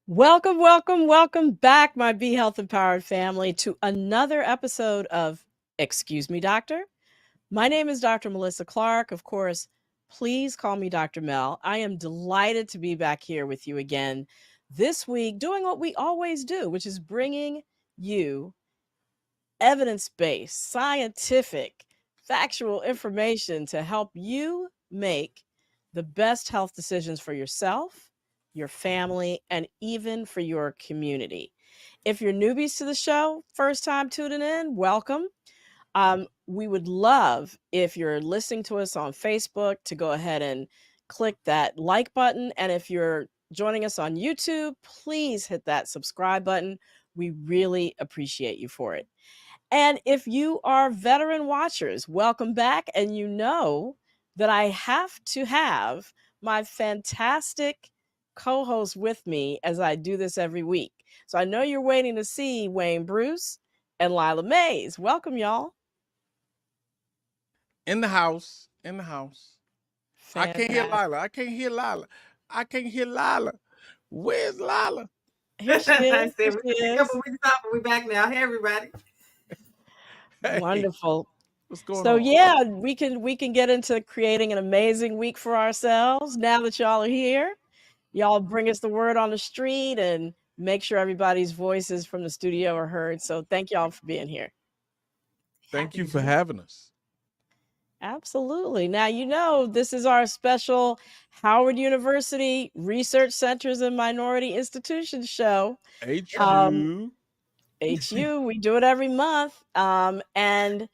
Welcome, welcome, welcome back, my Be Health Empowered family, to another episode of Excuse Me, Doctor. My name is Dr. Melissa Clark. Of course, please call me Dr. Mel. I am delighted to be back here with you again this week, doing what we always do, which is bringing you evidence-based, scientific, factual information to help you make the best health decisions for yourself, your family, and even for your community. If you're newbies to the show, first time tuning in, welcome. We would love if you're listening to us on Facebook to go ahead and click that like button. And if you're joining us on YouTube, please hit that subscribe button. We really appreciate you for it. And if you are veteran watchers, welcome back. And you know that I have to have my fantastic co-host with me as I do this every week. So I know you're waiting to see Wayne Bruce and Lila Mays. Welcome, y'all. In the house. I can't hear Lila. Where's Lila? Here she is. Here she is. We're back now. Hey, everybody. Hey, Wonderful. what's going So on? yeah, we can get into creating an amazing week for ourselves now that y'all are here. Y'all bring us the word on the street and make sure everybody's voices from the studio are heard. So thank y'all for being here. Thank you for having us. Absolutely. Now, you know, this is our special Howard University Research Centers and Minority Institutions show. HU. HU, we do it every month. And,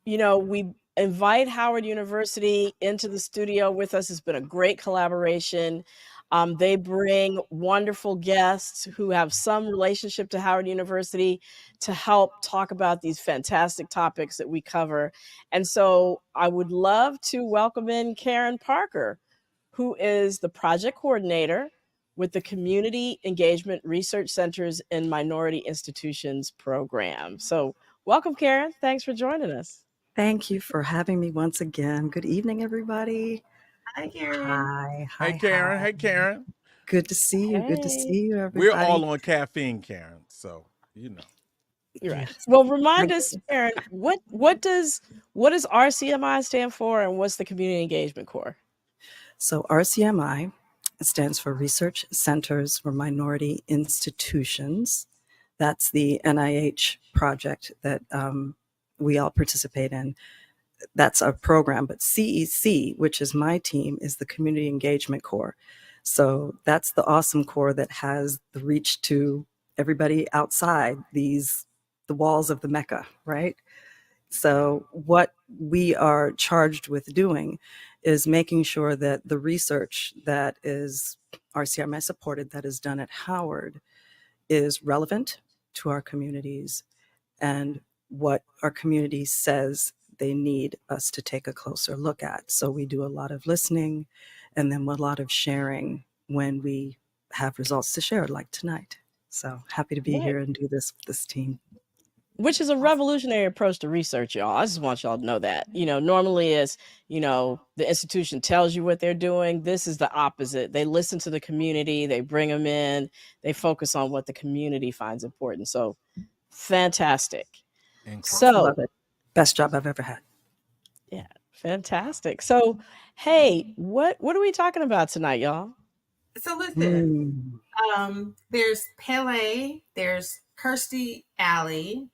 you know, we invite Howard University into the studio with us. It's been a great collaboration. They bring wonderful guests who have some relationship to Howard University to help talk about these fantastic topics that we cover. And so I would love to welcome in Karen Parker, who is the project coordinator with the Community Engagement Research Centers and Minority Institutions program. So welcome, Karen. Thanks for joining us. Thank you for having me once again. Good evening, everybody. Hi, Karen. Hi. Hey, Karen. Hi. Hey, Karen. Good to see you. Good to Hey. see you, everybody. We're all on caffeine, Karen. So, you know. You're right. Yes. Well, remind us, Karen, what does RCMI stand for, and what's the Community Engagement Corps? So RCMI stands for Research Centers for Minority Institutions. That's the NIH project that we all participate in. That's our program. But CEC, which is my team, is the Community Engagement Corps. So that's the awesome corps that has the reach to everybody outside the walls of the Mecca, right? So what we are charged with doing is making sure that the research that is RCMI supported, that is done at Howard, is relevant to our communities and what our community says they need us to take a closer look at. So we do a lot of listening and then a lot of sharing when we have results to share, like tonight. So happy to be here and do this with this team. Which is a revolutionary approach to research, y'all. I just want y'all to know that. You know, normally it's, you know, the institution tells you what they're doing. This is the opposite. They listen to the community, they bring them in, they focus on what the community finds important. So fantastic. So love it. Best job I've ever had. Yeah, fantastic. So, hey, what are we talking about tonight, y'all? So listen, there's Pele, there's Kirstie Alley,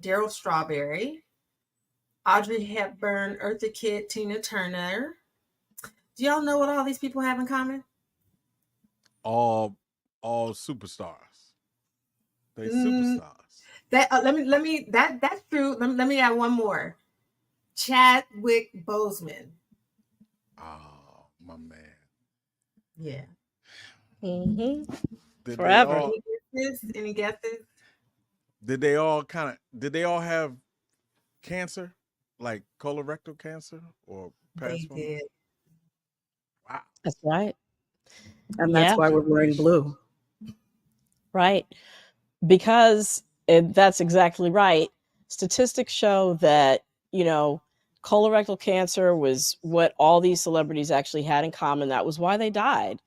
Daryl Strawberry, Audrey Hepburn, Eartha Kitt, Tina Turner. Do y'all know what all these people have in common? All superstars. They superstars. That's true. Let me add one more. Chadwick Boseman. Oh, my man. Yeah. Forever. Any guesses? Did they all have cancer? Like colorectal cancer or They did. Wow. That's right. And that's why we're wearing blue. Right. Because that's exactly right. Statistics show that, you know, colorectal cancer was what all these celebrities actually had in common. That was why they died.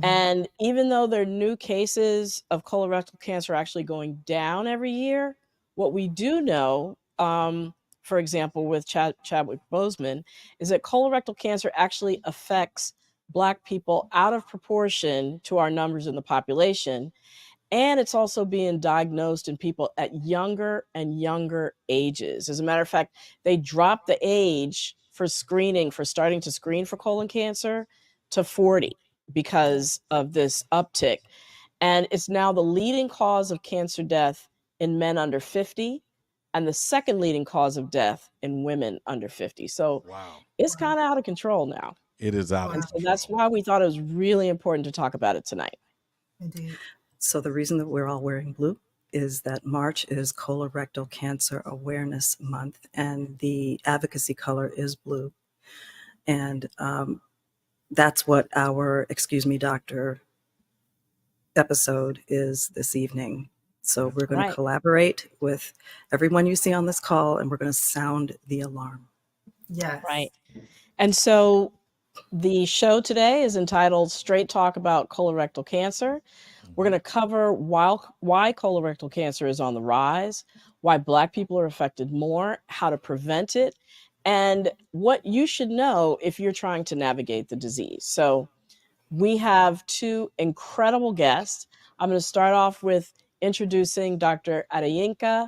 And even though there are new cases of colorectal cancer actually going down every year, what we do know, for example, with Chadwick Boseman, is that colorectal cancer actually affects Black people out of proportion to our numbers in the population. And it's also being diagnosed in people at younger and younger ages. As a matter of fact, they dropped the age for screening, for starting to screen for colon cancer, to 40 because of this uptick. And it's now the leading cause of cancer death in men under 50 and the second leading cause of death in women under 50. So Wow. it's kind of out of control now. It is out of And so control. that's why we thought it was really important to talk about it tonight. Indeed. So the reason that we're all wearing blue is that March is Colorectal Cancer Awareness Month, and the advocacy color is blue. And that's what our Excuse Me Doctor episode is this evening. So we're going to collaborate with everyone you see on this call, and we're going to sound the alarm. Yes. Right. And so the show today is entitled Straight Talk About Colorectal Cancer. We're going to cover why colorectal cancer is on the rise, why Black people are affected more, how to prevent it, and what you should know if you're trying to navigate the disease. So we have two incredible guests. I'm going to start off with introducing Dr. Adeyinka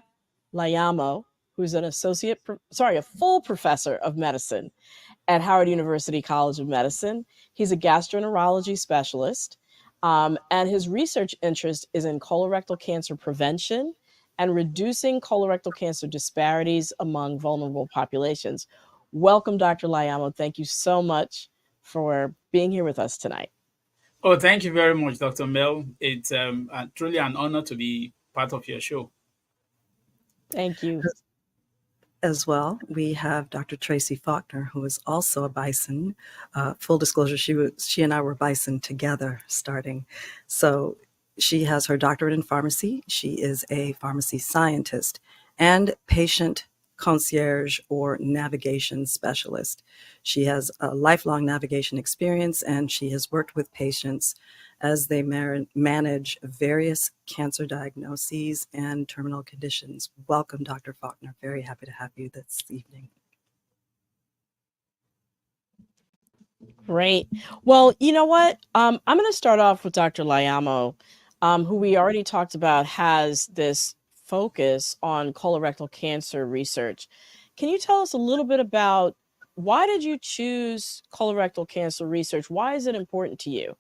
O.Laiyemo, who's a full professor of medicine at Howard University College of Medicine. He's a gastroenterology specialist, and his research interest is in colorectal cancer prevention and reducing colorectal cancer disparities among vulnerable populations. Welcome, Dr. Laiyemo. Thank you so much for being here with us tonight. Oh, thank you very much, Dr. Mel. It's truly an honor to be part of your show. Thank you. As well, we have Dr. Tracy Faulker, who is also a Bison. Full disclosure, she and I were Bison together starting. So she has her doctorate in pharmacy. She is a pharmacy scientist and patient concierge or navigation specialist. She has a lifelong navigation experience, and she has worked with patients as they manage various cancer diagnoses and terminal conditions. Welcome, Dr. Faulkner. Very happy to have you this evening. Great. Well, you know what? I'm going to start off with Dr. Laiyemo, who we already talked about has this focus on colorectal cancer research. Can you tell us a little bit about why did you choose colorectal cancer research? Why is it important to you?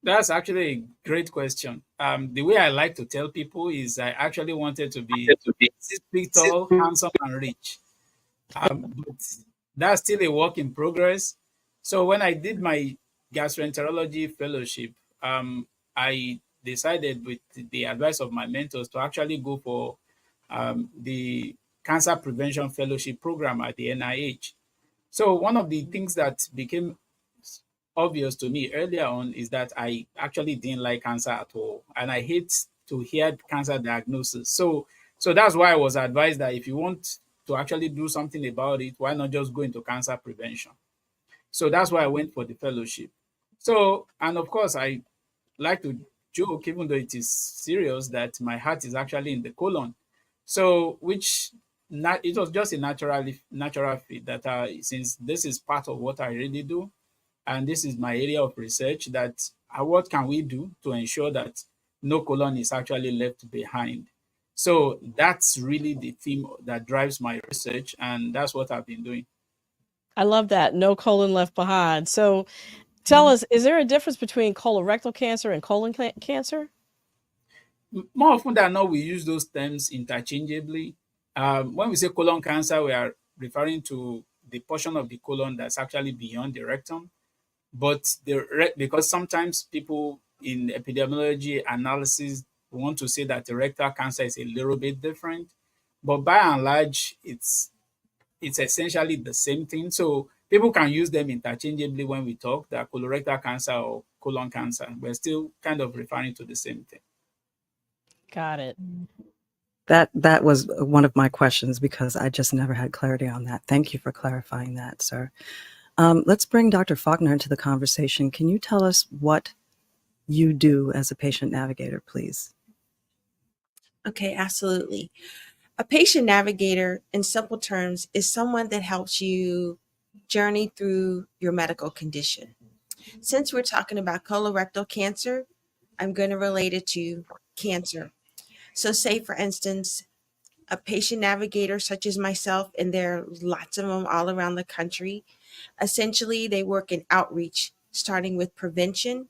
That's actually a great question. The way I like to tell people is I actually wanted to be 6 feet tall, handsome, and rich. But that's still a work in progress. So when I did my gastroenterology fellowship, I decided with the advice of my mentors to actually go for the Cancer Prevention Fellowship program at the NIH. So one of the things that became obvious to me earlier on is that I actually didn't like cancer at all, and I hate to hear cancer diagnosis. So that's why I was advised that if you want to actually do something about it, why not just go into cancer prevention? So that's why I went for the fellowship. So, and of course, I like to joke, even though it is serious, that my heart is actually in the colon. So, it was just a natural fit that since this is part of what I really do, and this is my area of research, that what can we do to ensure that no colon is actually left behind? So that's really the theme that drives my research, and that's what I've been doing. I love that. No colon left behind. So tell us, is there a difference between colorectal cancer and colon cancer? More often than not, we use those terms interchangeably. When we say colon cancer, we are referring to the portion of the colon that's actually beyond the rectum. But because sometimes people in epidemiology analysis want to say that the rectal cancer is a little bit different, but by and large, it's essentially the same thing. So people can use them interchangeably when we talk that colorectal cancer or colon cancer. We're still kind of referring to the same thing. Got it. That was one of my questions because I just never had clarity on that. Thank you for clarifying that, sir. Let's bring Dr. Faulkner into the conversation. Can you tell us what you do as a patient navigator, please? Okay, absolutely. A patient navigator, in simple terms, is someone that helps you journey through your medical condition. Since we're talking about colorectal cancer, I'm going to relate it to cancer. So, say for instance, a patient navigator such as myself, and there are lots of them all around the country, essentially they work in outreach, starting with prevention,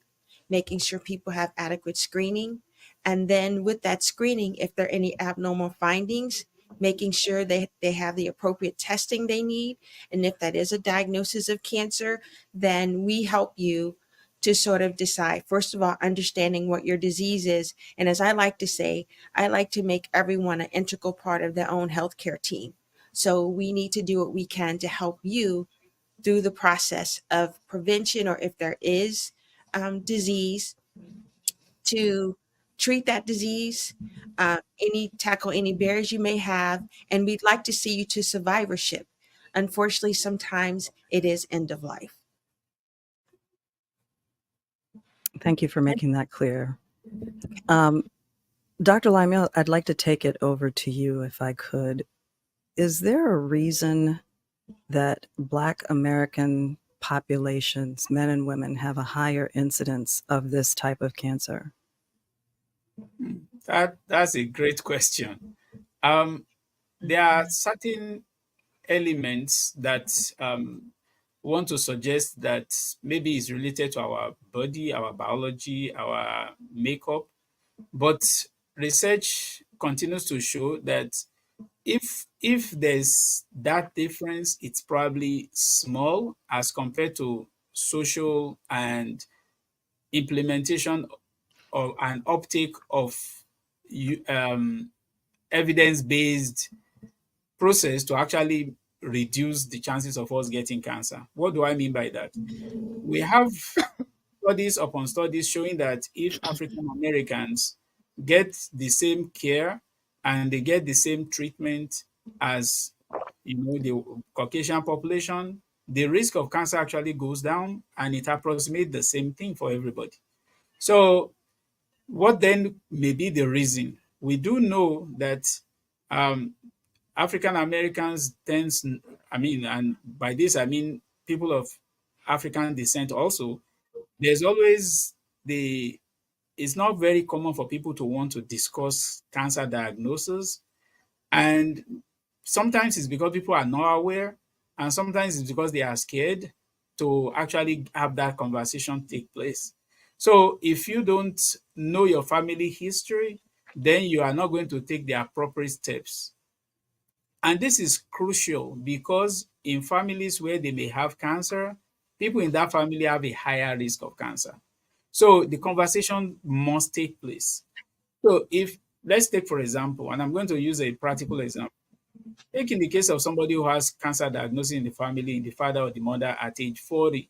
making sure people have adequate screening. And then with that screening, if there are any abnormal findings, making sure they have the appropriate testing they need. And if that is a diagnosis of cancer, then we help you to sort of decide, first of all, understanding what your disease is. And as I like to say, I like to make everyone an integral part of their own healthcare team. So we need to do what we can to help you through the process of prevention, or if there is disease, to treat that disease, tackle any barriers you may have, and we'd like to see you to survivorship. Unfortunately, sometimes it is end of life. Thank you for making that clear. Dr. Laiyemo, I'd like to take it over to you if I could. Is there a reason that Black American populations, men and women, have a higher incidence of this type of cancer? That's a great question. There are certain elements that want to suggest that maybe it's related to our body, our biology, our makeup. But research continues to show that if there's that difference, it's probably small as compared to social and implementation of an uptake of evidence-based process to actually reduce the chances of us getting cancer. What do I mean by that? We have studies upon studies showing that if African Americans get the same care and they get the same treatment as the Caucasian population, the risk of cancer actually goes down, and it approximates the same thing for everybody. So what then may be the reason? We do know that African Americans and by this I mean people of African descent also, there's always it's not very common for people to want to discuss cancer diagnosis. And sometimes it's because people are not aware, and sometimes it's because they are scared to actually have that conversation take place. So if you don't know your family history, then you are not going to take the appropriate steps. And this is crucial because in families where they may have cancer, people in that family have a higher risk of cancer. So the conversation must take place. So let's take, for example, and I'm going to use a practical example. Take in the case of somebody who has cancer diagnosis in the family, in the father or the mother at age 40.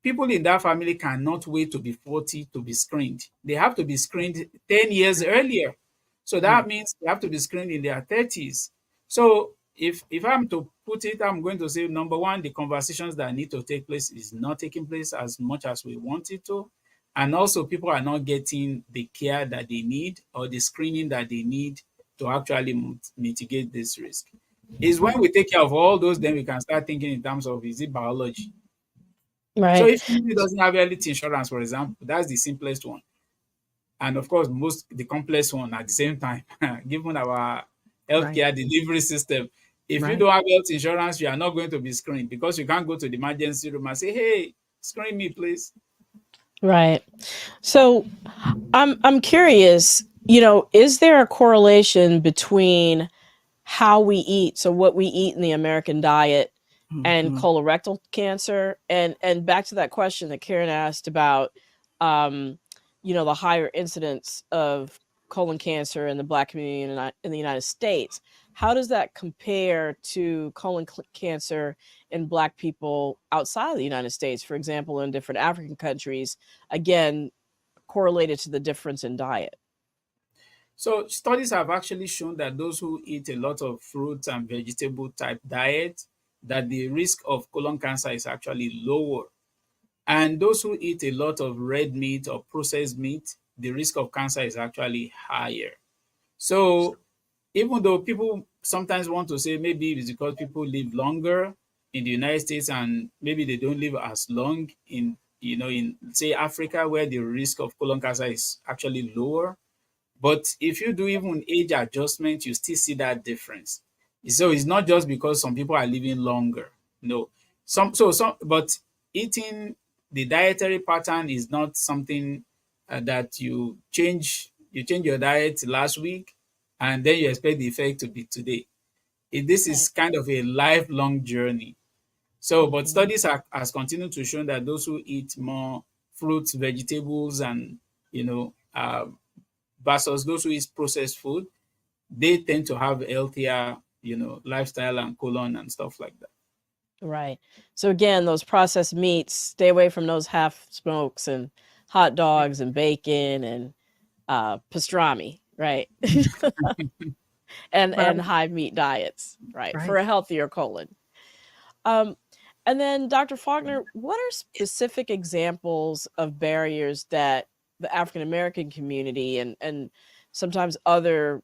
People in that family cannot wait to be 40 to be screened. They have to be screened 10 years earlier. So that means they have to be screened in their 30s. So if I'm to put it, I'm going to say, number one, the conversations that need to take place is not taking place as much as we want it to. And also people are not getting the care that they need or the screening that they need to actually mitigate this risk. It's when we take care of all those, then we can start thinking in terms of, is it biology? Right. So if somebody doesn't have health insurance, for example, that's the simplest one. And of course, the complex one at the same time, given our healthcare delivery system. If you don't have health insurance, you are not going to be screened because you can't go to the emergency room and say, hey, screen me, please. Right. So I'm curious, is there a correlation between how we eat, so what we eat in the American diet, and colorectal cancer? And back to that question that Karen asked about, the higher incidence of colon cancer in the Black community in the United States. How does that compare to colon cancer in Black people outside of the United States, for example, in different African countries, again, correlated to the difference in diet? So studies have actually shown that those who eat a lot of fruits and vegetable type diet that the risk of colon cancer is actually lower. And those who eat a lot of red meat or processed meat, the risk of cancer is actually higher. So even though people sometimes want to say maybe it's because people live longer in the United States and maybe they don't live as long in, in say Africa, where the risk of colon cancer is actually lower. But if you do even age adjustment, you still see that difference. So it's not just because some people are living longer. No. But eating, the dietary pattern is not something that you change your diet last week and then you expect the effect to be today. This is Right. kind of a lifelong journey. So, but Mhm. studies has continued to show that those who eat more fruits, vegetables, and you know, versus those who eat processed food, they tend to have healthier, lifestyle and colon and stuff like that. Right. So again, those processed meats, stay away from those half smokes and hot dogs and bacon and pastrami, right? and Right. high meat diets, right, for Right. a healthier colon. Um, and then, Dr. Faulkner, what are specific examples of barriers that the African American community and sometimes others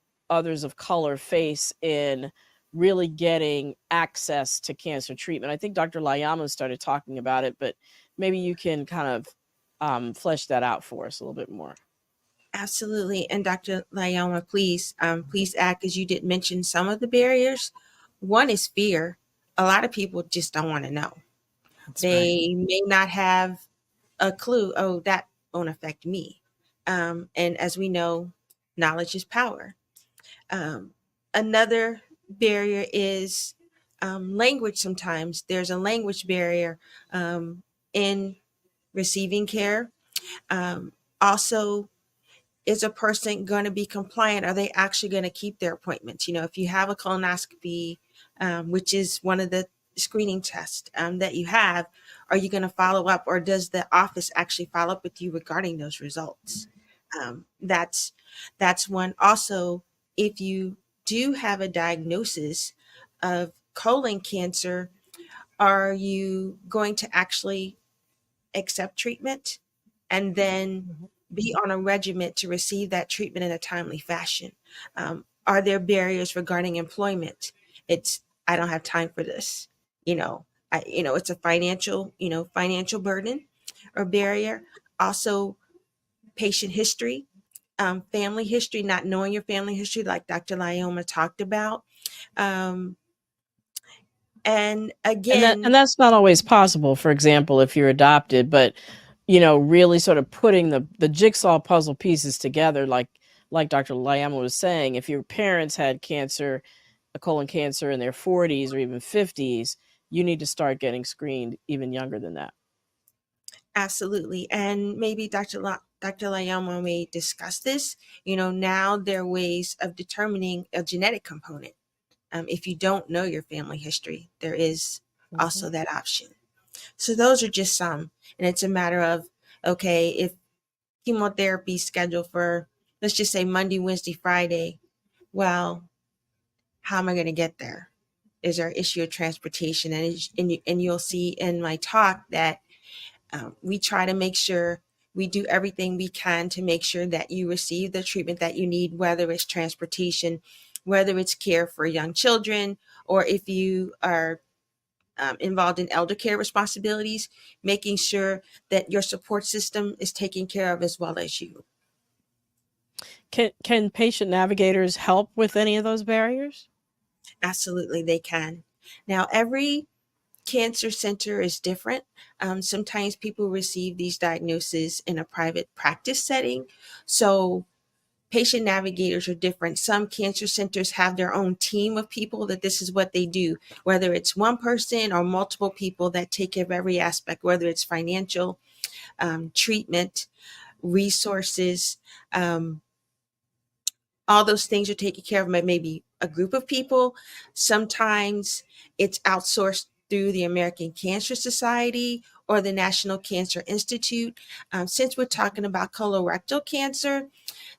of color face in really getting access to cancer treatment? I think Dr. Layamo started talking about it, but maybe you can kind of flesh that out for us a little bit more. Absolutely. And Dr. Layama, please add, because you did mention some of the barriers. One is fear. A lot of people just don't want to know. That's right. They may not have a clue, oh, that won't affect me. And as we know, knowledge is power. Um, Another barrier is language. Sometimes there's a language barrier in receiving care. Also, is a person going to be compliant? Are they actually going to keep their appointments? If you have a colonoscopy, which is one of the screening tests that you have, are you going to follow up, or does the office actually follow up with you regarding those results? That's one. Also, if you do have a diagnosis of colon cancer, are you going to actually accept treatment and then be on a regimen to receive that treatment in a timely fashion? Are there barriers regarding employment? I don't have time for this. It's a financial burden or barrier. Also, patient history, family history, not knowing your family history, like Dr. Lyoma talked about. Um, and And again, that's not always possible. For example, if you're adopted, but really sort of putting the jigsaw puzzle pieces together, like Dr. Layama was saying, if your parents had cancer, a colon cancer in their 40s or even 50s, you need to start getting screened even younger than that. absolutely. And maybe Dr. Layama may discuss this. Now there are ways of determining a genetic component. If you don't know your family history, there is also that option. So those are just some. And it's a matter of, okay, if chemotherapy is scheduled for, let's just say Monday, Wednesday, Friday, well, how am I going to get there? Is there an issue of transportation? And you'll see in my talk that we try to make sure we do everything we can to make sure that you receive the treatment that you need, whether it's transportation, whether it's care for young children, or if you are involved in elder care responsibilities, making sure that your support system is taken care of as well as you. Can patient navigators help with any of those barriers? Absolutely, they can. Now, every cancer center is different. Sometimes people receive these diagnoses in a private practice setting. So patient navigators are different. Some cancer centers have their own team of people that this is what they do, whether it's one person or multiple people that take care of every aspect, whether it's financial, treatment, resources, all those things are taken care of by maybe a group of people. Sometimes it's outsourced through the American Cancer Society or the National Cancer Institute. Since we're talking about colorectal cancer,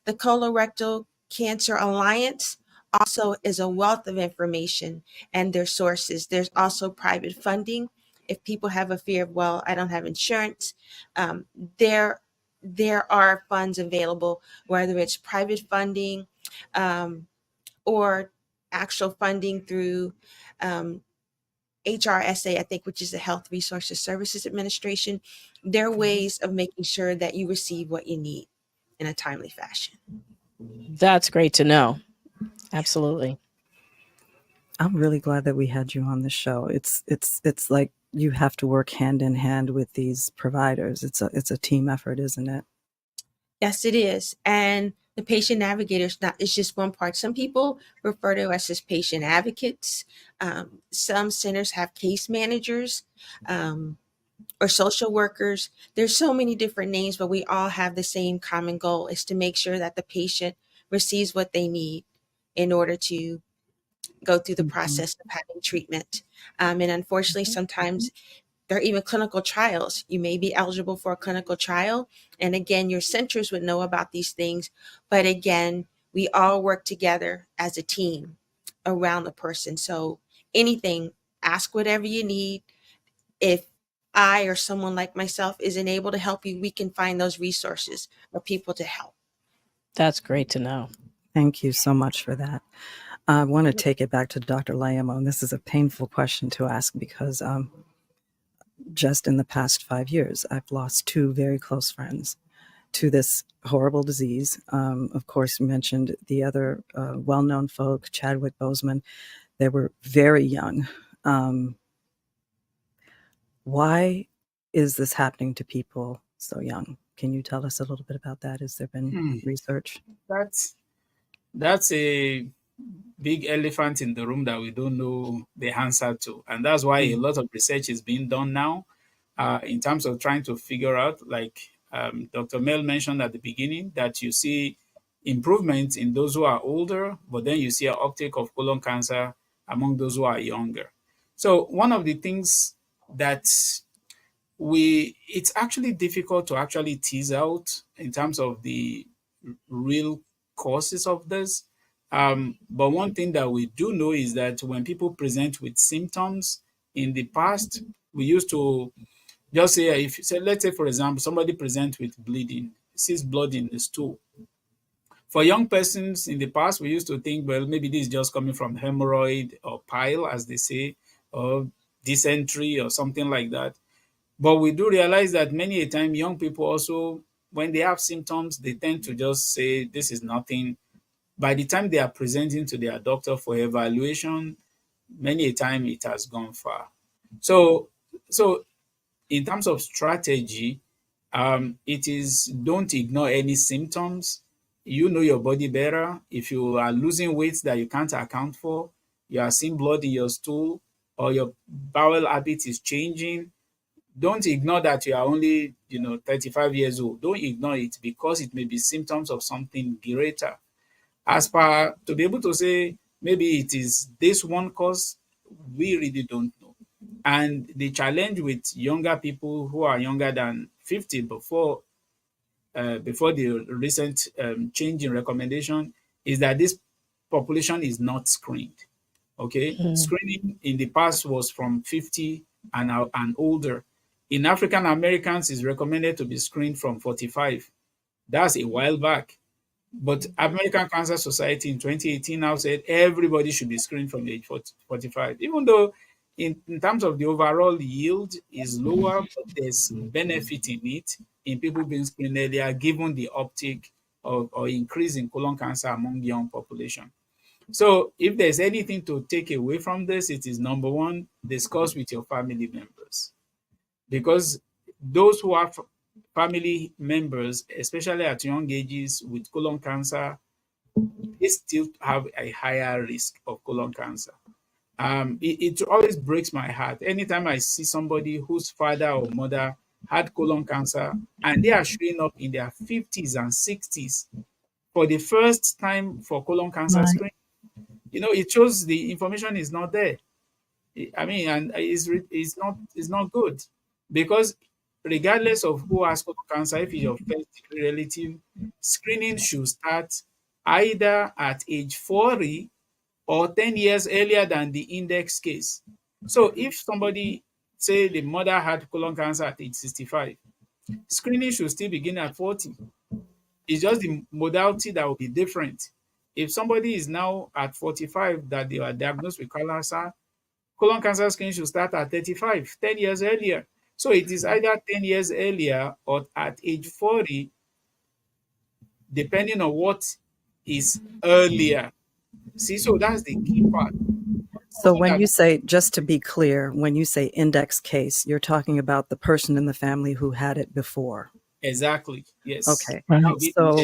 the Colorectal Cancer Alliance also is a wealth of information and their sources. There's also private funding. If people have a fear of, well, I don't have insurance, um, there there are funds available, whether it's private funding, or actual funding through um, HRSA, I think, which is the Health Resources Services Administration. There are ways of making sure that you receive what you need in a timely fashion. That's great to know. Absolutely. I'm really glad that we had you on the show. It's like you have to work hand in hand with these providers. It's a team effort, isn't it? Yes, it is. And the patient navigator is just one part. Some people refer to us as patient advocates. Some centers have case managers, or social workers. There's so many different names, but we all have the same common goal, is to make sure that the patient receives what they need in order to go through the Mhm. process of having treatment. And unfortunately, sometimes there are even clinical trials. You may be eligible for a clinical trial. And again, your centers would know about these things. But again, we all work together as a team around the person. So anything, ask whatever you need. If I or someone like myself isn't able to help you, we can find those resources or people to help. That's great to know. Thank you so much for that. I want to take it back to Dr. Laiyemo, and this is a painful question to ask because just in the past 5 years, I've lost two very close friends to this horrible disease. Of course, you mentioned the other well-known folk, Chadwick Boseman. They were very young. Why is this happening to people so young? Can you tell us a little bit about that? Has there been research? That's a big elephant in the room that we don't know the answer to, and that's why a lot of research is being done now, in terms of trying to figure out, like Dr. Mel mentioned at the beginning, that you see improvements in those who are older, but then you see an uptake of colon cancer among those who are younger. So one of the things that it's actually difficult to actually tease out in terms of the real causes of this. But one thing that we do know is that when people present with symptoms in the past, we used to just say, if say, let's say, for example, somebody presents with bleeding, sees blood in the stool. For young persons in the past, we used to think, well, maybe this is just coming from hemorrhoid or pile, as they say, or dysentery or something like that. But we do realize that many a time young people also, when they have symptoms, they tend to just say, this is nothing. By the time they are presenting to their doctor for evaluation, many a time it has gone far. So in terms of strategy, it is, don't ignore any symptoms. You know your body better. If you are losing weight that you can't account for, you are seeing blood in your stool, or your bowel habit is changing, don't ignore that you are only 35 years old. Don't ignore it, because it may be symptoms of something greater. As per to be able to say maybe it is this one cause, we really don't know. And the challenge with younger people who are younger than 50, before the recent change in recommendation, is that this population is not screened. Okay, screening in the past was from 50 and older. In African Americans, is recommended to be screened from 45. That's a while back. But American Cancer Society in 2018 now said everybody should be screened from age 45, even though in terms of the overall yield is lower, but there's benefit in it in people being screened earlier, given the uptake or increase in colon cancer among young population. So if there's anything to take away from this, it is, number one, discuss with your family members. Because those who have family members, especially at young ages with colon cancer, they still have a higher risk of colon cancer. It always breaks my heart anytime I see somebody whose father or mother had colon cancer and they are showing up in their 50s and 60s for the first time for colon cancer Right. screening. It shows the information is not there. I mean, and it's not good, because regardless of who has colon cancer, if it's your first degree relative, screening should start either at age 40 or 10 years earlier than the index case. So if somebody, say the mother had colon cancer at age 65, screening should still begin at 40. It's just the modality that will be different. If somebody is now at 45 that they are diagnosed with colon cancer screening should start at 35, 10 years earlier. So it is either 10 years earlier or at age 40, depending on what is earlier. See, so that's the key part. So when you say, just to be clear, when you say index case, you're talking about the person in the family who had it before. Exactly. Yes. Okay. Right. So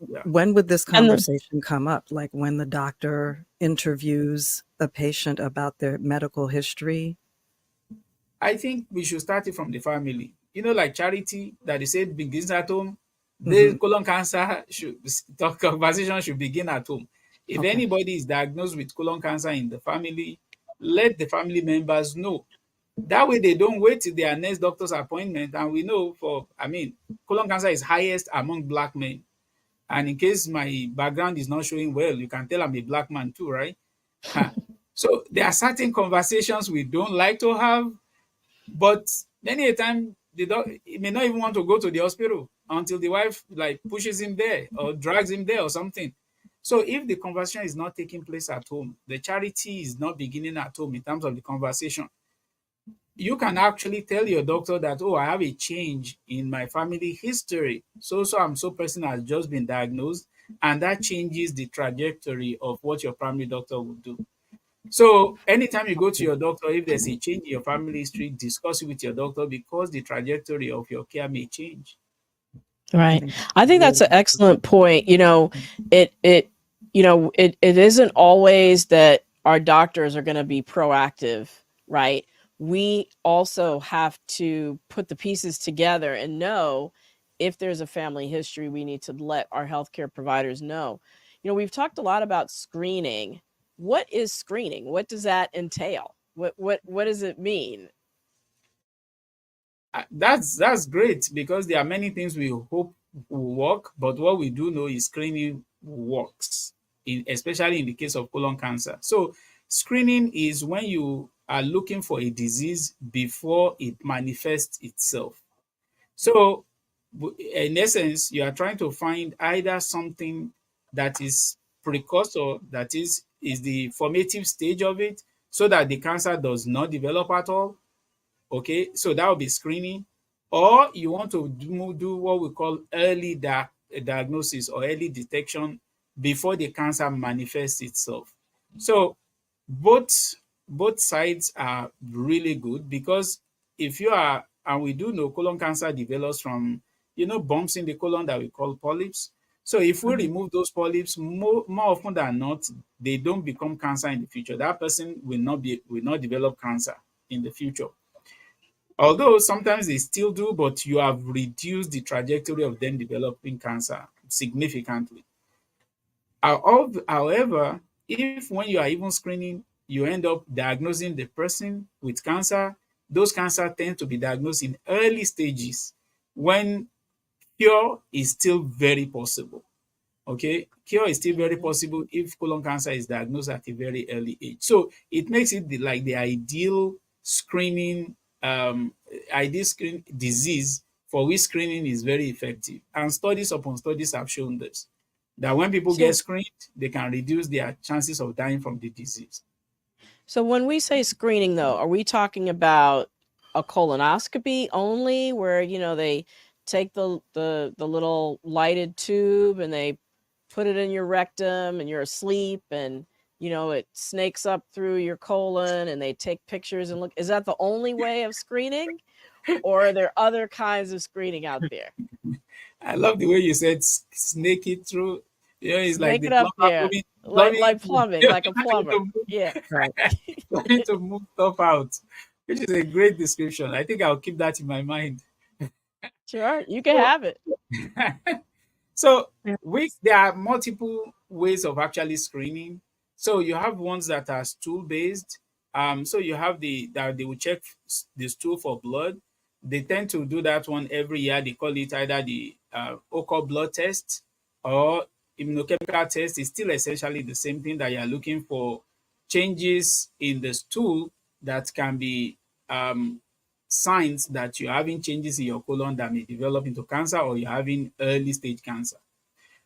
Yeah. when would this conversation come up? Like when the doctor interviews a patient about their medical history? I think we should start it from the family. You know, like charity that they said begins at home. The colon cancer conversation should begin at home. If anybody is diagnosed with colon cancer in the family, let the family members know. That way they don't wait till their next doctor's appointment. And we know colon cancer is highest among Black men. And in case my background is not showing well, you can tell I'm a Black man too, right? So there are certain conversations we don't like to have, but many a time he may not even want to go to the hospital until the wife like pushes him there or drags him there or something. So if the conversation is not taking place at home, the charity is not beginning at home in terms of the conversation, you can actually tell your doctor that, oh, I have a change in my family history. So person has just been diagnosed, and that changes the trajectory of what your primary doctor will do. So anytime you go to your doctor, if there's a change in your family history, discuss it with your doctor because the trajectory of your care may change. Right. I think that's an excellent point. It isn't always that our doctors are going to be proactive, right? We also have to put the pieces together and know if there's a family history, we need to let our healthcare providers know. We've talked a lot about screening. What is screening? What does that entail? What does it mean? That's great because there are many things we hope will work, but what we do know is screening works, especially in the case of colon cancer. So screening is when you are looking for a disease before it manifests itself. So in essence, you are trying to find either something that is precursor, that is the formative stage of it, so that the cancer does not develop at all. Okay, so that will be screening. Or you want to do what we call early diagnosis or early detection before the cancer manifests itself. So both sides are really good because if you are, and we do know colon cancer develops from, bumps in the colon that we call polyps. So if we remove those polyps, more often than not, they don't become cancer in the future. That person will not develop cancer in the future. Although sometimes they still do, but you have reduced the trajectory of them developing cancer significantly. However, if when you are even screening, you end up diagnosing the person with cancer, those cancers tend to be diagnosed in early stages when cure is still very possible. Okay, cure is still very possible if colon cancer is diagnosed at a very early age. So it makes it the ideal screening disease for which screening is very effective. And studies upon studies have shown this, that when people get screened, they can reduce their chances of dying from the disease. So when we say screening, though, are we talking about a colonoscopy only, where they take the little lighted tube and they put it in your rectum and you're asleep and it snakes up through your colon and they take pictures and look? Is that the only way of screening, or are there other kinds of screening out there? I love the way you said snake it through. It's like the plumber like plumbing, like a plumber. Yeah, right. Trying to move stuff out, which is a great description. I think I'll keep that in my mind. Sure, you can have it. So there are multiple ways of actually screening. So you have ones that are stool based. So you have that they will check the stool for blood. They tend to do that one every year. They call it either the occult blood test or immunochemical test. Is still essentially the same thing, that you are looking for changes in the stool that can be signs that you're having changes in your colon that may develop into cancer, or you're having early stage cancer.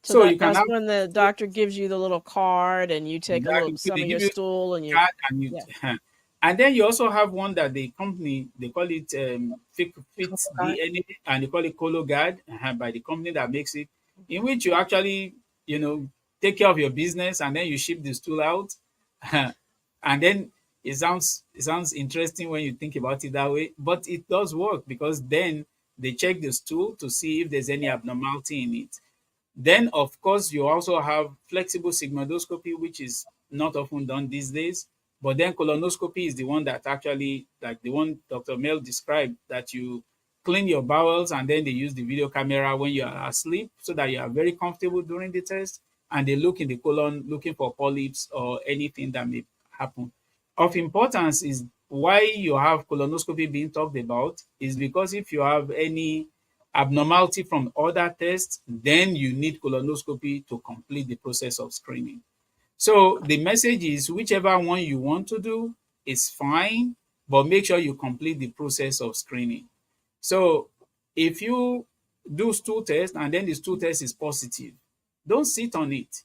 So You can that's have when the doctor gives you the little card and you take a little some they of give your you stool and you card and you yeah. and then you also have one that the company, they call it Fits Cologuard. DNA, and they call it ColoGuard by the company that makes it, in which you actually, take care of your business and then you ship the stool out. And then it sounds interesting when you think about it that way, but it does work because then they check the stool to see if there's any abnormality in it. Then, of course, you also have flexible sigmoidoscopy, which is not often done these days. But then colonoscopy is the one that actually, like the one Dr. MEL described, that you clean your bowels and then they use the video camera when you are asleep so that you are very comfortable during the test. And they look in the colon looking for polyps or anything that may happen. Of importance is why you have colonoscopy being talked about is because if you have any abnormality from other tests, then you need colonoscopy to complete the process of screening. So the message is whichever one you want to do is fine, but make sure you complete the process of screening. So if you do stool test and then the stool test is positive, don't sit on it,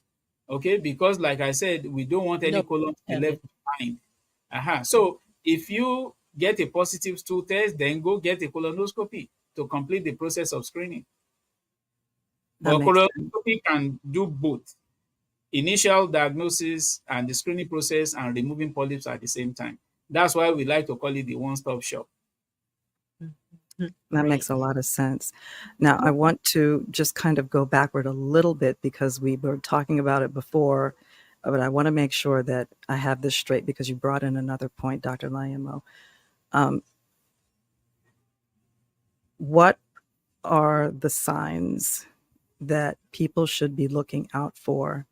okay? Because like I said, we don't want any No, colon to be left behind. So if you get a positive stool test, then go get a colonoscopy to complete the process of screening. That But makes sense. colonoscopy can do both initial diagnosis and the screening process and removing polyps at the same time. That's why we like to call it the one-stop shop. That makes a lot of sense. Now, I want to just kind of go backward a little bit because we were talking about it before, but I want to make sure that I have this straight because you brought in another point, Dr. Laiyemo. What are the signs that people should be looking out for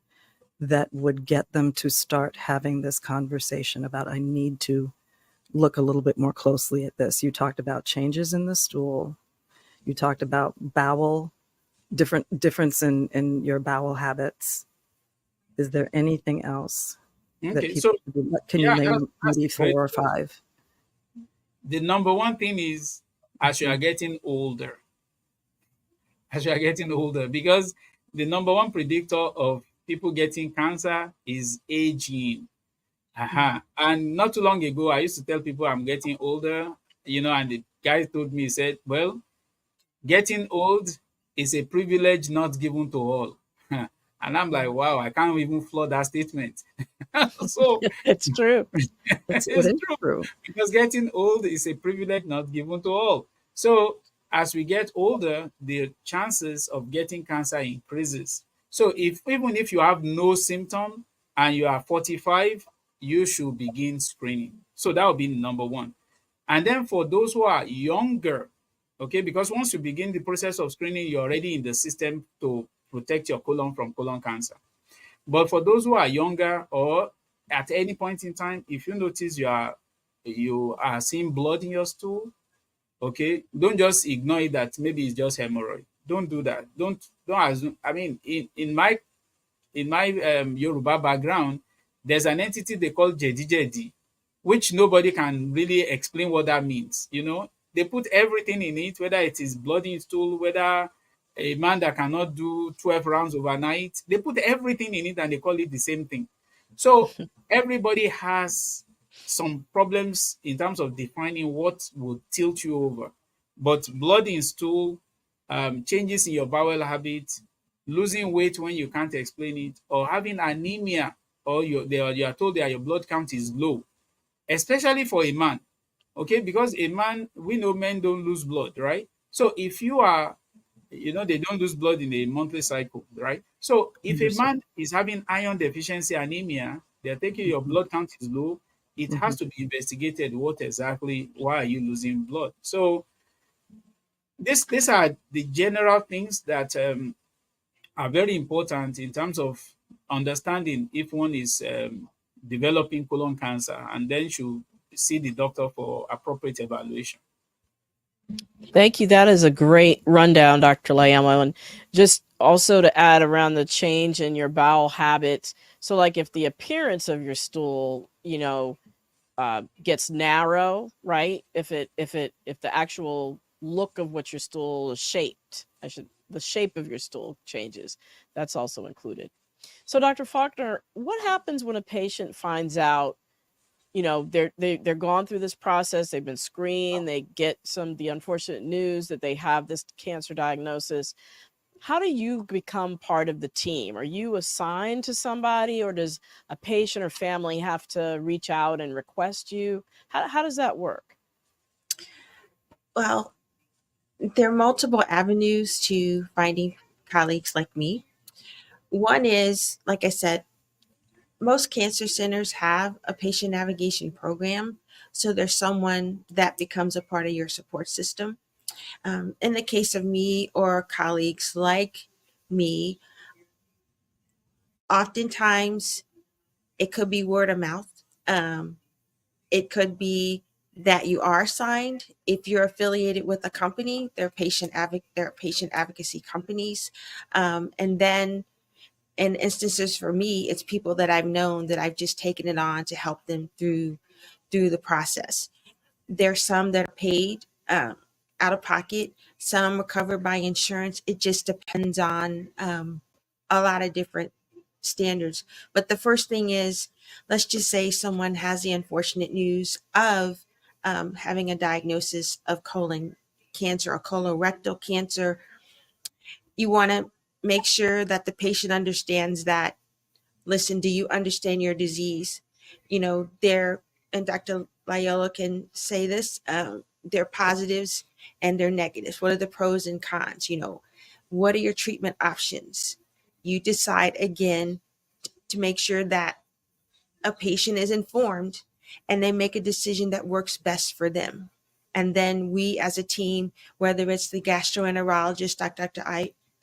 that would get them to start having this conversation about, I need to look a little bit more closely at this? You talked about changes in the stool. You talked about bowel, difference in your bowel habits. Is there anything else that Okay, people so should be, can you name maybe 4 or 5? The number one thing is as you are getting older, because the number one predictor of people getting cancer is aging. And not too long ago, I used to tell people I'm getting older, and the guy told me, he said, well, getting old is a privilege not given to all. And I'm like, wow, I can't even floor that statement. So it's true. it's It is true, true. because getting old is a privilege not given to all. So as we get older, the chances of getting cancer increases. So even if you have no symptom and you are 45, you should begin screening. So that would be number one. And then for those who are younger, okay, because once you begin the process of screening, you're already in the system to protect your colon from colon cancer. But for those who are younger or at any point in time, if you notice you are seeing blood in your stool, okay, don't just ignore it that maybe it's just hemorrhoid. Don't do that. Don't assume. I mean, in my Yoruba background, there's an entity they call jedi, which nobody can really explain what that means. They put everything in it, whether it is blood in stool, whether a man that cannot do 12 rounds overnight, they put everything in it and they call it the same thing. So everybody has some problems in terms of defining what will tilt you over. But blood in stool, changes in your bowel habit, losing weight when you can't explain it, or having anemia, or you are told that your blood count is low, especially for a man, okay? Because a man, we know men don't lose blood, right? So if you are, they don't lose blood in a monthly cycle, right? So if a man is having iron deficiency anemia, they're taking your blood count is low, it has to be investigated why are you losing blood. So these are the general things that are very important in terms of understanding if one is developing colon cancer, and then should see the doctor for appropriate evaluation. Thank you. That is a great rundown, Dr. Laiyemo. And just also to add around the change in your bowel habits. So like if the appearance of your stool, gets narrow, right? If the actual look of what your stool is shaped, the shape of your stool changes, that's also included. So Dr. Faulkner, what happens when a patient finds out, they're gone through this process, they've been screened, they get the unfortunate news that they have this cancer diagnosis? How do you become part of the team? Are you assigned to somebody, or does a patient or family have to reach out and request you? How does that work? Well, there are multiple avenues to finding colleagues like me. One is, like I said, most cancer centers have a patient navigation program. So there's someone that becomes a part of your support system. In the case of me or colleagues like me, oftentimes it could be word of mouth. It could be that you are assigned. If you're affiliated with a company, they're they're patient advocacy companies. And then in instances for me, it's people that I've known that I've just taken it on to help them through the process. There's some that are paid out of pocket. Some are covered by insurance. It just depends on a lot of different standards. But the first thing is, let's just say someone has the unfortunate news of having a diagnosis of colon cancer or colorectal cancer. You want to make sure that the patient understands that, listen, do you understand your disease? There, and Dr. Loyola can say this, there are positives and there are negatives. What are the pros and cons? What are your treatment options? You decide again to make sure that a patient is informed and they make a decision that works best for them. And then we as a team, whether it's the gastroenterologist,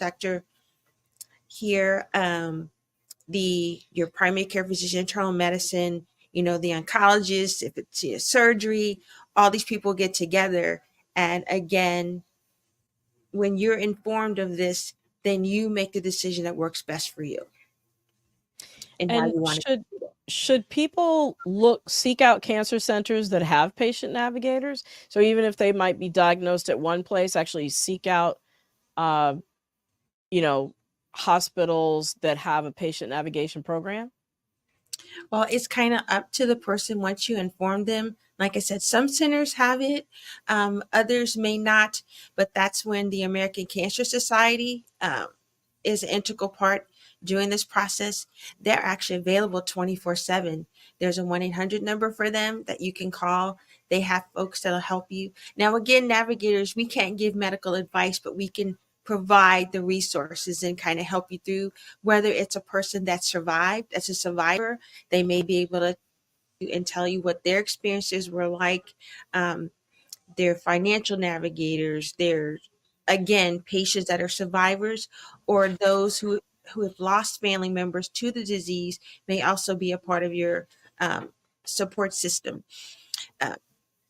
Dr. here, your primary care physician, internal medicine, the oncologist, if it's surgery, all these people get together. And again, when you're informed of this, then you make the decision that works best for you and how And you want should people seek out cancer centers that have patient navigators? So even if they might be diagnosed at one place, actually seek out, uh, hospitals that have a patient navigation program? Well, it's kind of up to the person once you inform them. Like I said, some centers have it, others may not, but that's when the American Cancer Society is an integral part during this process. They're actually available 24/7. There's a 1-800 number for them that you can call. They have folks that'll help you. Now, again, navigators, we can't give medical advice, but we can provide the resources and kind of help you through, whether it's a person that survived, that's a survivor, they may be able to and tell you what their experiences were like. They're financial navigators. They're, again, patients that are survivors, or those who have lost family members to the disease may also be a part of your support system. A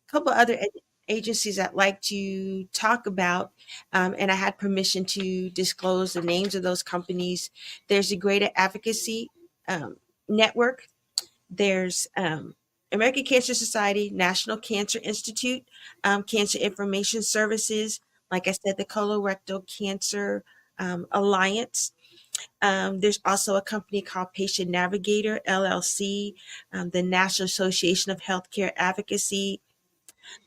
couple other agencies I'd like to talk about, and I had permission to disclose the names of those companies. There's the Greater Advocacy Network. There's American Cancer Society, National Cancer Institute, Cancer Information Services, like I said, the Colorectal Cancer Alliance. There's also a company called Patient Navigator, LLC, the National Association of Healthcare Advocacy.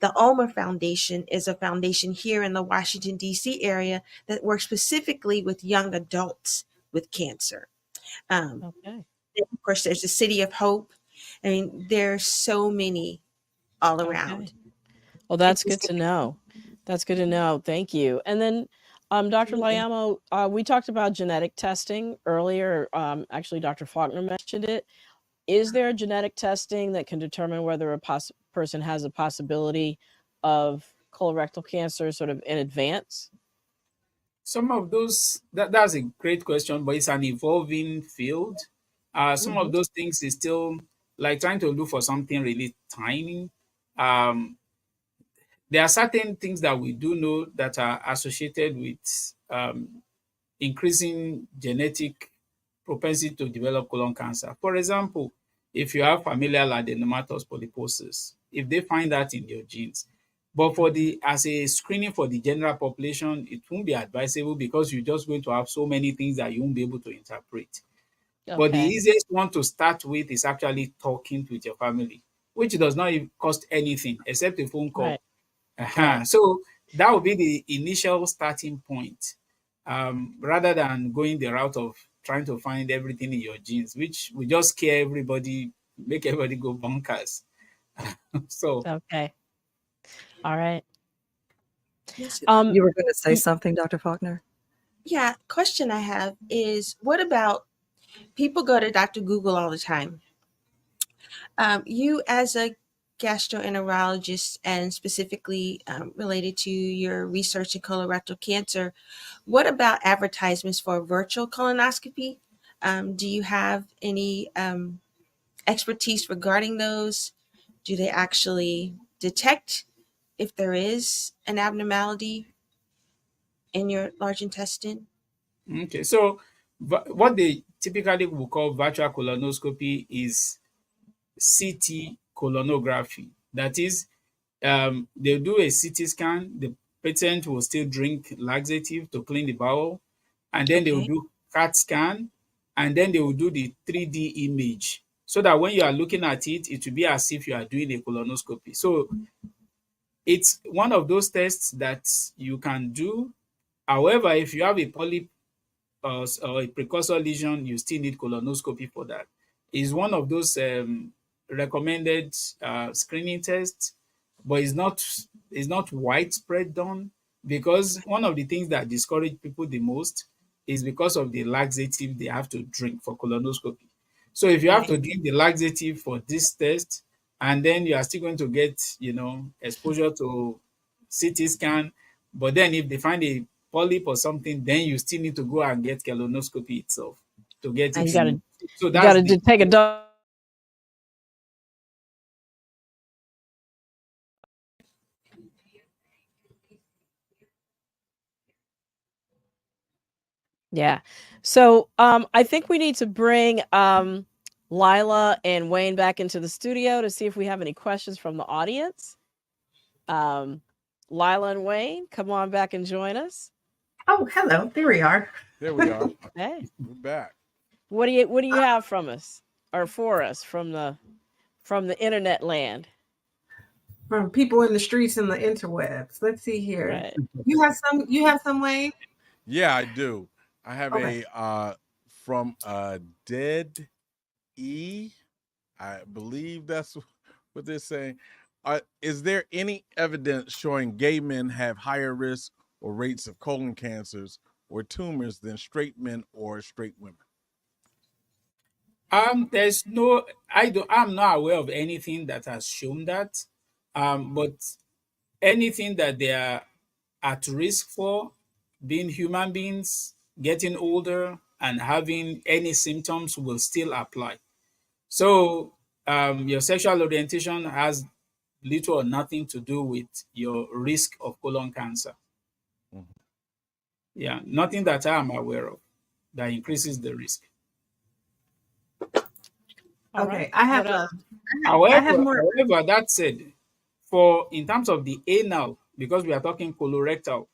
The OMA Foundation is a foundation here in the Washington, D.C. area that works specifically with young adults with cancer. Okay. Of course, there's the City of Hope. I mean, there's so many all around. Okay. Well, that's good to know. That's good to know. Thank you. And then, Dr. Loiyemo, we talked about genetic testing earlier. Actually, Dr. Faulkner mentioned it. Is there genetic testing that can determine whether a person has a possibility of colorectal cancer sort of in advance? Some of those, that's a great question, but it's an evolving field. Some of those things is still like trying to look for something really tiny. There are certain things that we do know that are associated with increasing genetic propensity to develop colon cancer. For example, if you have familial adenomatous polyposis, if they find that in your genes, but for the as a screening for the general population, it won't be advisable because you're just going to have so many things that you won't be able to interpret. But the Okay. easiest one to start with is actually talking with your family, which does not even cost anything except a phone call. Right. Right. So that would be the initial starting point, rather than going the route of trying to find everything in your genes, which will just scare everybody, make everybody go bonkers. So Okay. All right. Yes. You were going to say y- something, Dr. Faulkner? Yeah, question I have is what about people go to Dr. Google all the time? You as a gastroenterologist and specifically related to your research in colorectal cancer, what about advertisements for virtual colonoscopy? Do you have any expertise regarding those? Do they actually detect if there is an abnormality in your large intestine? okay, so what they typically will call virtual colonoscopy is CT colonography. That is, they'll do a CT scan. The patient will still drink laxative to clean the bowel, and then they will Okay. do CAT scan, and then they will do the 3D image, so that when you are looking at it, it will be as if you are doing a colonoscopy. So it's one of those tests that you can do. However, if you have a polyp or a precursor lesion, you still need colonoscopy for that. It's one of those recommended screening tests, but it's not widespread done, because one of the things that discourage people the most is because of the laxative they have to drink for colonoscopy. So if you have to Right. drink the laxative for this test, and then you are still going to get, exposure to CT scan, but then if they find a polyp or something, then you still need to go and get colonoscopy itself to get And it you got to removed. So you got that's to the take a dose. Yeah. So I think we need to bring Lila and Wayne back into the studio to see if we have any questions from the audience. Lila and Wayne, come on back and join us. Oh, hello. There we are. There we are. Hey, We're back. what do you have from us or for us from the internet land? From people in the streets and the interwebs. Let's see here. Right. You have some Wayne? Yeah, I do. I have Okay. a from Dead E. I believe that's what they're saying. Is there any evidence showing gay men have higher risk or rates of colon cancers or tumors than straight men or straight women? There's no, I'm not aware of anything that has shown that. But anything that they are at risk for, being human beings, getting older, and having any symptoms will still apply. So your sexual orientation has little or nothing to do with your risk of colon cancer. Mhm. Yeah, nothing that I am aware of that increases the risk. All Okay. right. I have What else? I have more. However, that said, for in terms of the anal, because we are talking colorectal,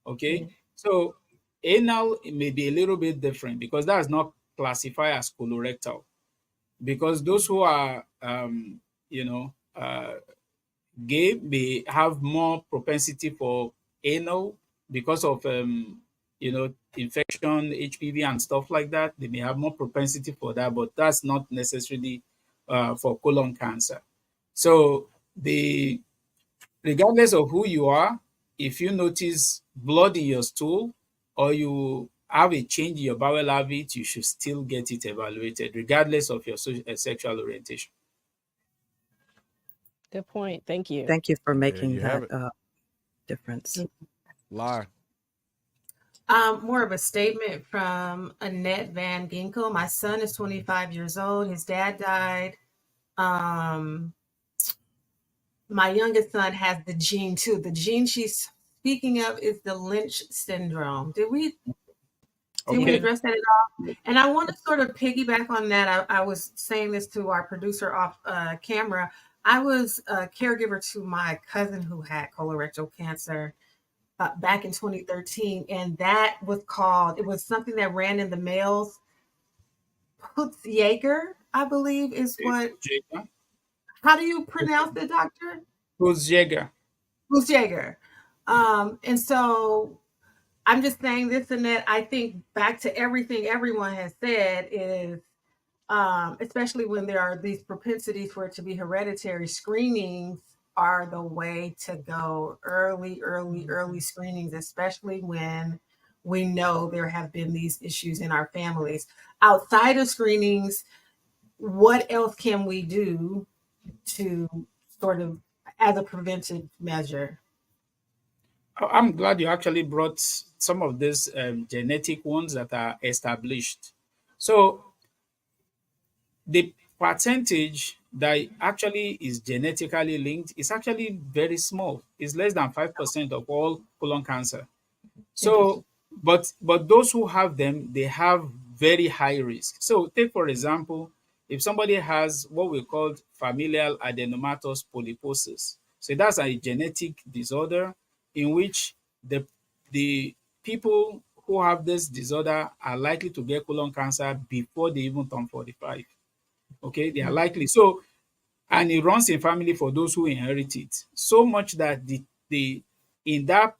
okay, Mhm. so anal may be a little bit different because that's not classified as colorectal. Because those who are, you know, uh, gay may have more propensity for anal because of, infection, HPV, and stuff like that. They may have more propensity for that, but that's not necessarily for colon cancer. So the regardless of who you are, if you notice blood in your stool or you have a change in your bowel habit, you should still get it evaluated, regardless of your sexual orientation. Good point. Thank you. Thank you for There making you have that it. difference. Lie. More of a statement from Annette Van Ginkel. My son is 25 years old. His dad died. My youngest son has the gene too. The gene she's speaking of is the Lynch syndrome. Did we? Did we Okay. address that at all? And I want to sort of piggyback on that. I was saying this to our producer off camera. I was a caregiver to my cousin who had colorectal cancer back in 2013, and that was called, it was something that ran in the mails. Jaeger, I believe, is what. Jaeger. How do you pronounce it, doctor? Who's Jaeger? Jaeger. And so I'm just saying this and that. I think back to everything everyone has said is, especially when there are these propensities for it to be hereditary, screenings are the way to go. Early screenings, especially when we know there have been these issues in our families. Outside of screenings, what else can we do to sort of as a preventive measure? I'm glad you actually brought some of these genetic ones that are established. So the percentage that actually is genetically linked is actually very small. It's less than 5% of all colon cancer. So, but those who have them, they have very high risk. So, take for example, if somebody has what we call familial adenomatous polyposis, so that's a genetic disorder in which the people who have this disorder are likely to get colon cancer before they even turn 45. Okay, they are likely. So, and it runs in family for those who inherit it. So much that the in that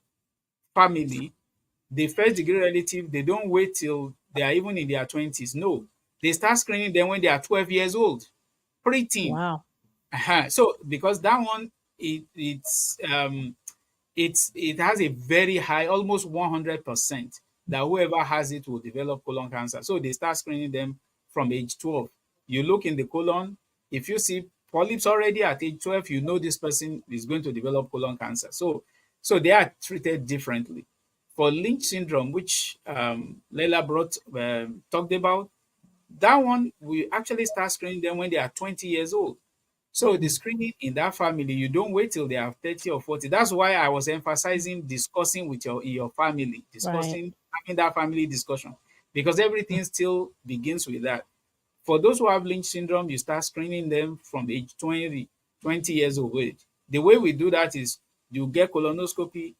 family, the first degree relative, they don't wait till they are even in their 20s. No, they start screening them when they are 12 years old, preteen. Wow. So because that one, it has a very high, almost 100% that whoever has it will develop colon cancer. So they start screening them from age 12. You look in the colon, if you see polyps already at age 12, you know this person is going to develop colon cancer. So they are treated differently. For Lynch syndrome, which Leila talked about, that one we actually start screening them when they are 20 years old. So the screening in that family, you don't wait till they are 30 or 40. That's why I was emphasizing discussing with your family, Right. having that family discussion, because everything still begins with that. For those who have Lynch syndrome, you start screening them from age 20 years of age. The way we do that is you get colonoscopy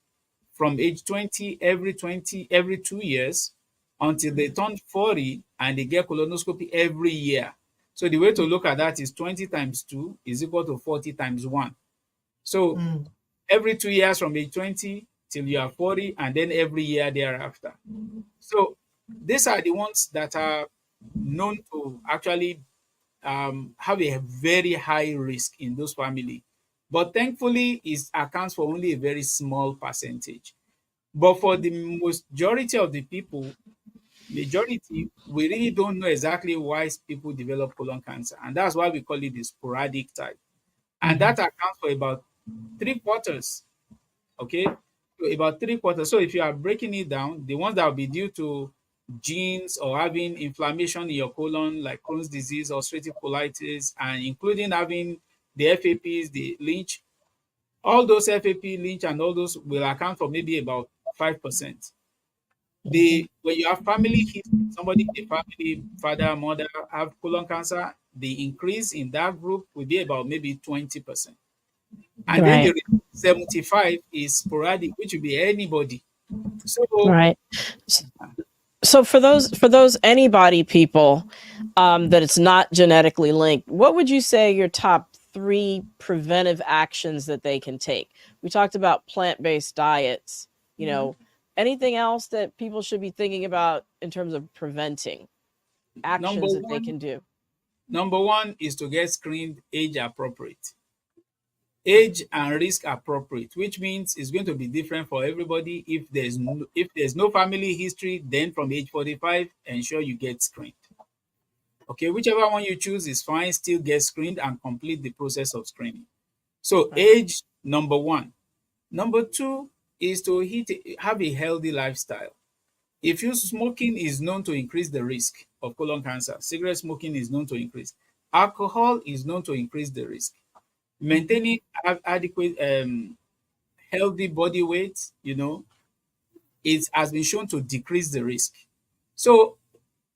from age 20, every 2 years until they turn 40, and they get colonoscopy every year. So the way to look at that is 20 times 2 is equal to 40 times 1. So every 2 years from age 20 till you are 40, and then every year thereafter. So these are the ones that are known to actually have a very high risk in those families. But thankfully, it accounts for only a very small percentage. But for the majority of the people, we really don't know exactly why people develop colon cancer. And that's why we call it the sporadic type. And that accounts for about 3/4. Okay. So about 3/4. So if you are breaking it down, the ones that will be due to genes or having inflammation in your colon, like Crohn's disease, ulcerative colitis, and including having the FAPs, the Lynch, all those FAP, Lynch, and all those will account for maybe about 5%. When you have family history, somebody in the family, father, mother, have colon cancer, the increase in that group will be about maybe 20%. And then Right. the 75 is sporadic, which will be anybody. So Right. So for those anybody people that it's not genetically linked, what would you say your top 3 preventive actions that they can take? We talked about plant-based diets. Anything else that people should be thinking about in terms of preventing actions that they can do? Number one is to get screened age appropriate. Age and risk appropriate, which means it's going to be different for everybody. If there's no family history, then from age 45, ensure you get screened. Okay, whichever one you choose is fine. Still get screened and complete the process of screening. So age, number one. Number two is to have a healthy lifestyle. If you smoking is known to increase the risk of colon cancer, cigarette smoking is known to increase. Alcohol is known to increase the risk. Maintaining adequate healthy body weight, it has been shown to decrease the risk. So,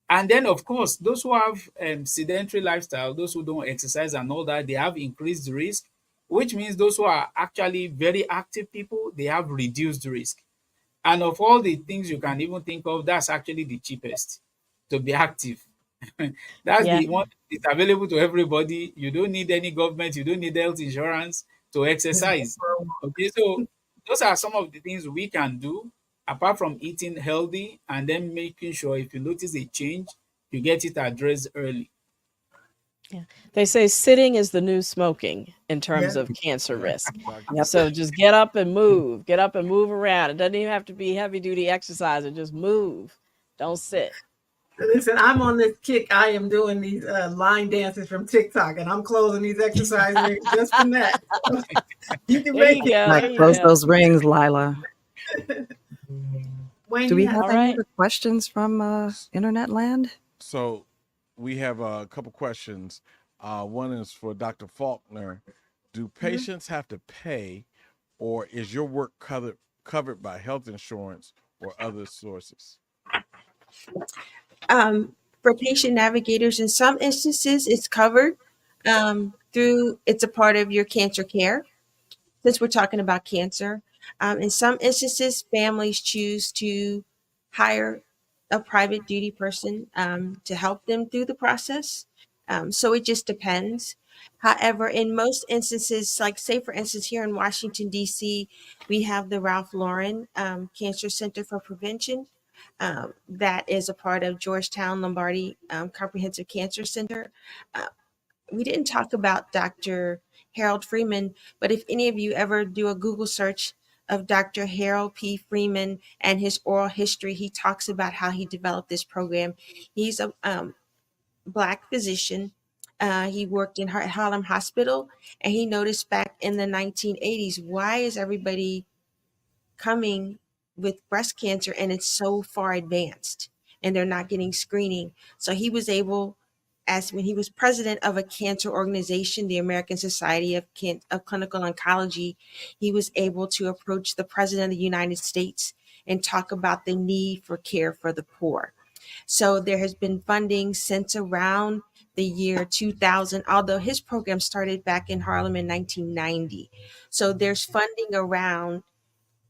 and then of course, those who have sedentary lifestyle, those who don't exercise and all that, they have increased risk, which means those who are actually very active people, they have reduced risk. And of all the things you can even think of, that's actually the cheapest, to be active. That's Yeah. the one that's available to everybody. You don't need any government, you don't need health insurance to exercise. Okay, so those are some of the things we can do apart from eating healthy and then making sure if you notice a change, you get it addressed early. Yeah. They say sitting is the new smoking in terms Yeah. of cancer risk. Yep. So just get up and move. Get up and move around. It doesn't even have to be heavy duty exercise. Just move. Don't sit. Listen, I'm on this kick. I am doing these line dances from TikTok, and I'm closing these exercise rings just from that. You can There make you it. go. Like, There you close go. those rings, Lila. Wayne, Do we you have All any right. other questions from internet land? So we have a couple questions. One is for Dr. Faulkner. Do patients have to pay, or is your work covered by health insurance or other sources? For patient navigators, in some instances, it's covered through, it's a part of your cancer care, since we're talking about cancer. In some instances, families choose to hire a private duty person to help them through the process. So it just depends. However, in most instances, like say for instance here in Washington D.C., we have the Ralph Lauren Cancer Center for Prevention. That is a part of Georgetown Lombardi Comprehensive Cancer Center. Uh, we didn't talk about Dr. Harold Freeman, but if any of you ever do a Google search of Dr. Harold P. Freeman and his oral history, he talks about how he developed this program. He's a Black physician. He worked in Harlem Hospital, and he noticed back in the 1980s, why is everybody coming with breast cancer and it's so far advanced and they're not getting screening? So he was able, as when he was president of a cancer organization, the American Society of Clinical Oncology, he was able to approach the president of the United States and talk about the need for care for the poor. So there has been funding since around the year 2000, although his program started back in Harlem in 1990. So there's funding around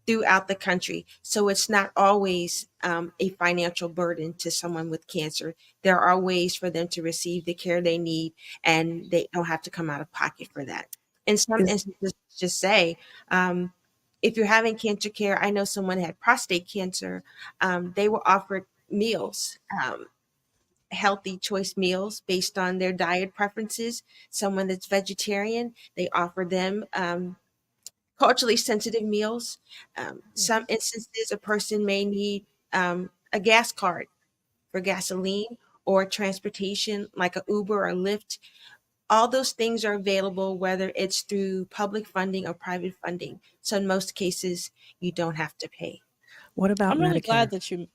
throughout the country. So it's not always a financial burden to someone with cancer. There are ways for them to receive the care they need, and they don't have to come out of pocket for that. In some Is instances, just say, if you're having cancer care, I know someone had prostate cancer, they were offered meals. Healthy choice meals based on their diet preferences. Someone that's vegetarian, they offer them culturally sensitive meals. Some instances, a person may need a gas card for gasoline or transportation, like a Uber or Lyft. All those things are available, whether it's through public funding or private funding. So in most cases, you don't have to pay. what about I'm really glad Medicare? that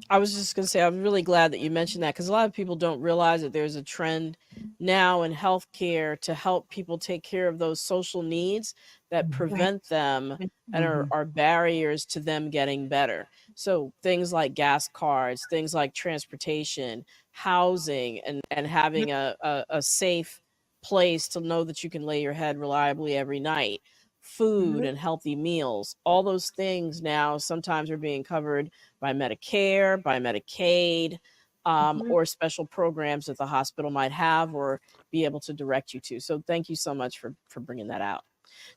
I was just going to say, I'm really glad that you mentioned that because a lot of people don't realize that there's a trend now in healthcare to help people take care of those social needs that Right. prevent them and Mhm. are barriers to them getting better. So things like gas cards, things like transportation, housing, and having a safe place to know that you can lay your head reliably every night, food Mhm. and healthy meals, all those things now sometimes are being covered by Medicare, by Medicaid, Mhm. or special programs that the hospital might have or be able to direct you to. So thank you so much for bringing that out.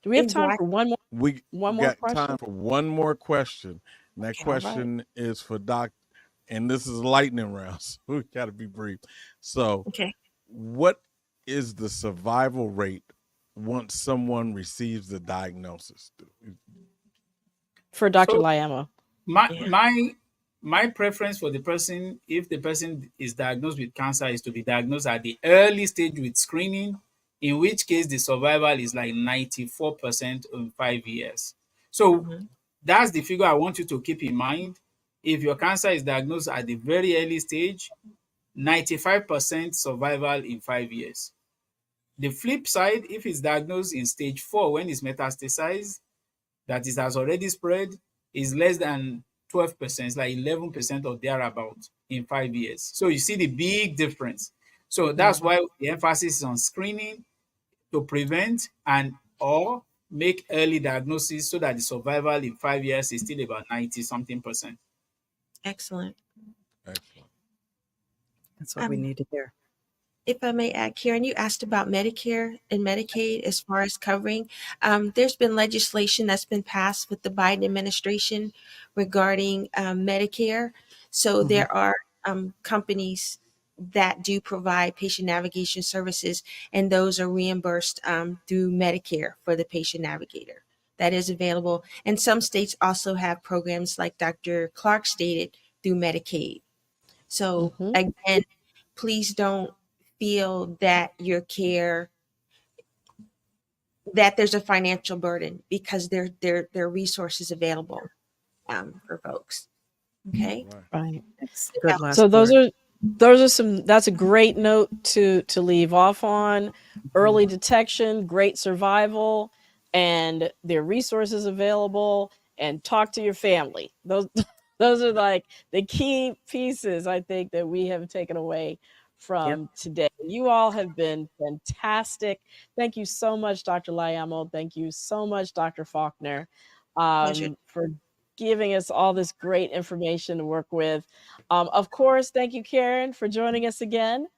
Do we have time for Exactly. We one more got time question? for one more question. And that Okay. All right. question is for Doc, and this is lightning round, so we got to be brief. So, Okay. what is the survival rate once someone receives the diagnosis? For Dr. So Liamo. my Yeah. my my preference for the person, if the person is diagnosed with cancer, is to be diagnosed at the early stage with screening, in which case the survival is like 94% in 5 years. So Mhm. that's the figure I want you to keep in mind. If your cancer is diagnosed at the very early stage, 95% survival in 5 years. The flip side, if it's diagnosed in stage 4 when it's metastasized, that it has already spread, is less than 12%. It's like 11% or thereabout in 5 years. So you see the big difference. So that's why the emphasis is on screening to prevent and or make early diagnosis so that the survival in 5 years is still about 90 something percent. Excellent. Excellent. That's what we Um, need to hear. If I may add, Karen, you asked about Medicare and Medicaid as far as covering. There's been legislation that's been passed with the Biden administration regarding Medicare. So Mhm. there are companies that do provide patient navigation services, and those are reimbursed through Medicare for the patient navigator. That is available. And some states also have programs like Dr. Clark stated through Medicaid. So Hmm. again, please don't feel that your care that there's a financial burden because there are resources available for folks. Okay. Right. Right. That's good last So word. those are some, that's a great note to leave off on. Early detection, great survival, and there are resources available, and talk to your family. Those those are like the key pieces I think that we have taken away Yep. from today. You all have been fantastic. Thank you so much, Dr. Liamo. Thank you so much, Dr. Faulkner, Pleasure. for giving us all this great information to work with. Of course, thank you, Karen, for joining us again.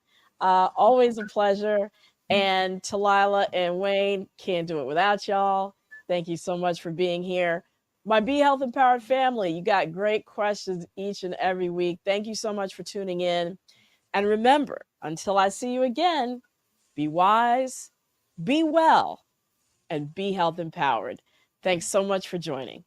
Always a pleasure. And Talila and Wayne, can't do it without y'all. Thank you so much for being here. My Be Health Empowered family, you got great questions each and every week. Thank you so much for tuning in. And remember, until I see you again, be wise, be well, and be health empowered. Thanks so much for joining.